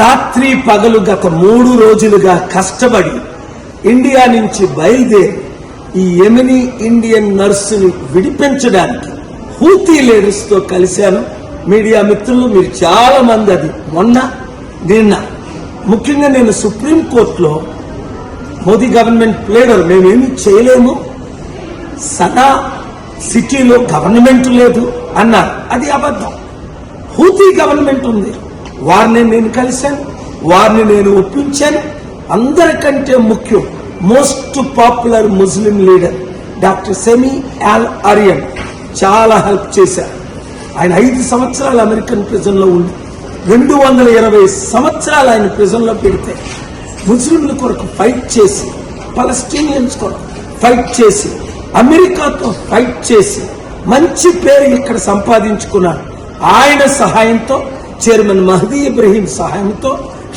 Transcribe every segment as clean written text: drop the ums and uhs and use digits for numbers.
రాత్రి పగలు గత 3 రోజులుగా కష్టపడి ఇండియా నుంచి బయలుదేరి ఈ యెమెనీ ఇండియన్ నర్సుని విడిపించడానికి హూతీ లీడర్స్ తో కలిశాను. మీడియా మిత్రులు మీరు చాలా మంది అది నిన్న ముఖ్యంగా నేను సుప్రీంకోర్టులో మోదీ గవర్నమెంట్ ప్లేడర్ మేమేమీ చేయలేము, సనా సిటీలో గవర్నమెంట్ లేదు అన్నారు. అది అబద్ధం. హూతీ గవర్నమెంట్ ఉంది, వారిని నేను కలిశాను, వారిని నేను ఒప్పించాను. అందరికంటే ముఖ్యం most popular Muslim leader doctor సెమీ అల్ అరియన్ చాలా హెల్ప్ చేశారు. ఆయన 5 సంవత్సరాలు అమెరికన్ ప్రిజన్ లో ఉండి 220 సంవత్సరాలు ఆయన ప్రిజన్ లో పెడితే ముస్లింల కొరకు ఫైట్ చేసి, పలస్టీనియన్స్ కొరకు ఫైట్ చేసి, అమెరికాతో ఫైట్ చేసి మంచి పేరు ఇక్కడ సంపాదించుకున్నారు. ఆయన సహాయంతో, చైర్మన్ మహదీ ఇబ్రహీం సహాయంతో,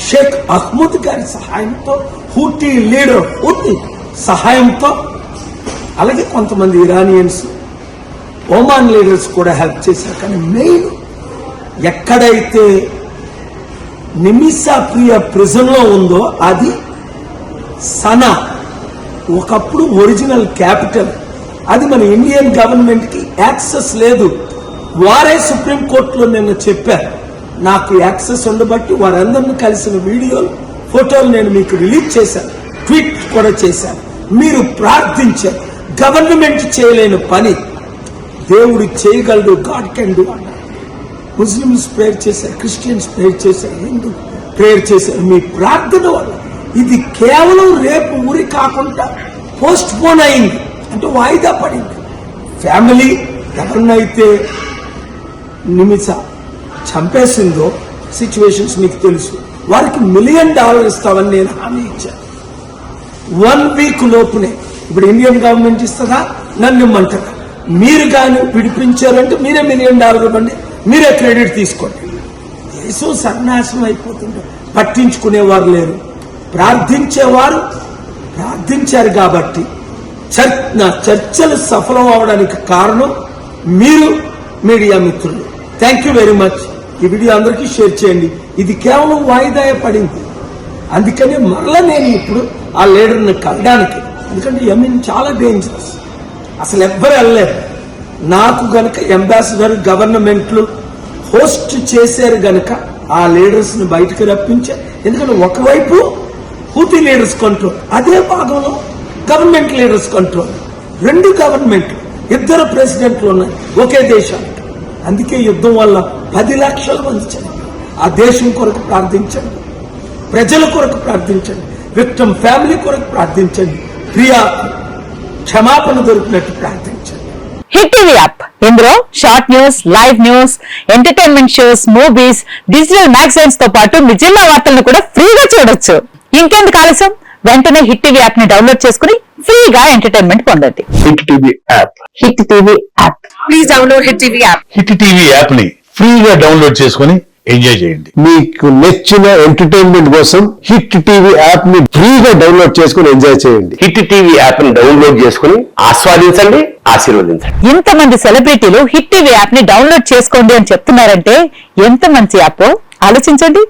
షేక్ అహ్మద్ గారి సహాయంతో, హూటీ లీడర్ హూతీ సహాయంతో, అలాగే కొంతమంది ఇరానియన్స్, ఒమాన్ లీడర్స్ కూడా హెల్ప్ చేశారు. కానీ మెయిన్ ఎక్కడైతే నిమిషా ప్రియ ప్రిజన్ లో ఉందో అది సనా, ఒకప్పుడు ఒరిజినల్ క్యాపిటల్. అది మన ఇండియన్ గవర్నమెంట్ కి యాక్సెస్ లేదు. వారే సుప్రీంకోర్టులో నిన్న చెప్పారు, నాకు యాక్సెస్ ఉండబట్టి వారందరినీ కలిసిన వీడియోలు, ఫోటోలు నేను మీకు రిలీజ్ చేశాను, ట్వీట్ కూడా చేశాను. మీరు ప్రార్థించారు. గవర్నమెంట్ చేయలేని పని దేవుడు చేయగలడు, గాడ్ కెన్ డూ అన్నారు. ముస్లిమ్స్ ప్రేయర్ చేశారు, క్రిస్టియన్స్ ప్రేయర్ చేశారు, హిందూ ప్రేయర్ చేశారు. మీ ప్రార్థన వల్ల ఇది కేవలం రేపు ఊరి కాకుండా పోస్ట్ పోన్ అయింది, అంటే వాయిదా పడింది. ఫ్యామిలీ ఎవరినైతే నిమిష చంపేసిందో సిచ్యువేషన్స్ మీకు తెలుసు. వారికి $1 మిలియన్ ఇస్తామని నేను హామీ ఇచ్చాను. 1 వీక్ లోపునే. ఇప్పుడు ఇండియన్ గవర్నమెంట్ ఇస్తుందా, నన్ను ఇమ్మంటారా? మీరు కానీ విడిపించారంటే మీరే $1 మిలియన్ ఇవ్వండి, మీరే క్రెడిట్ తీసుకోండి. దేశం సర్వనాశనం అయిపోతుంది, పట్టించుకునేవారు లేరు. ప్రార్థించేవారు ప్రార్థించారు కాబట్టి నా చర్చలు సఫలం అవడానికి కారణం మీరు మీడియా మిత్రులు. Thank you very much. ఈ వీడియో అందరికీ షేర్ చేయండి. ఇది కేవలం వాయిదా పడింది, అందుకని మరలా నేను ఇప్పుడు ఆ లీడర్ని కలడానికి, ఎందుకంటే యెమెన్ చాలా డేంజరస్, అసలు ఎవ్వరు వెళ్ళలేరు. నాకు గనక అంబాసిడర్ గవర్నమెంట్లు హోస్ట్ చేశారు గనక ఆ లీడర్స్ ని బయటకు రప్పించారు. ఎందుకంటే ఒకవైపు హూతీ లీడర్స్ కంట్రోల్, అదే భాగంలో గవర్నమెంట్ లీడర్స్ కంట్రోల్. 2 గవర్నమెంట్లు, 2 ప్రెసిడెంట్లు ఉన్నాయి ఒకే దేశానికి. అందుకే యుద్ధం వల్ల 10 లక్షల మంది చనిపోయారు. ఆ దేశం కొరకు ప్రార్థించండి, ప్రజల కొరకు ప్రార్థించండి, విక్టిమ్ ఫ్యామిలీ కొరకు ప్రార్థించండి, ప్రియా క్షమాపణ దొరికినట్టు ప్రార్థించండి. హిట్ టీవీ యాప్, ఇందులో short news, live news, entertainment shows, movies, digital magazines తో పాటు మీ జిల్లా వార్తలను కూడా ఫ్రీగా చూడొచ్చు. ఇంకెందుకు ఆలస్యం, వెంటనే హిట్ టీవీ యాప్ ని డౌన్లోడ్ చేసుకుని ఫ్రీగా ఎంటర్టైన్మెంట్ పొందండి. Hit TV app, hit TV app, please download hit TV app. Hit TV app ని ఫ్రీగా డౌన్లోడ్ చేసుకుని ఎంజాయ్ చేయండి. మీకు నచ్చిన ఎంటర్టైన్మెంట్ కోసం హిట్ టీవీ యాప్ ని ఫ్రీగా డౌన్లోడ్ చేసుకుని ఎంజాయ్ చేయండి. హిట్ టీవీ యాప్ ని డౌన్లోడ్ చేసుకుని ఆస్వాదించండి, ఆశీర్వదించండి. ఇంతమంది సెలబ్రిటీలు హిట్ టీవీ యాప్ ని డౌన్లోడ్ చేసుకోండి అని చెప్తున్నారంటే ఎంత మంచి యాప్ ఆలోచించండి.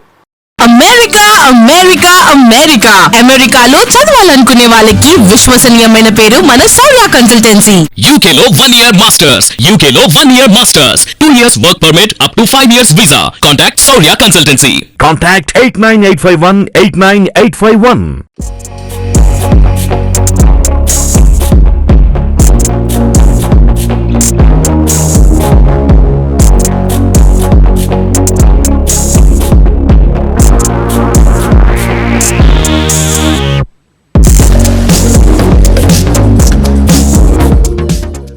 అమెరికా అమెరికా అమెరికా అమెరికాలో చదవాలనుకునే వాళ్ళకి విశ్వసనీయమైన పేరు మన శౌర్య కన్సల్టెన్సీ. UK లో 1 year masters, UK లో 1 year masters, 2 years work permit up to 5 years visa. Contact Shaurya Consultancy. Contact 89851 89851.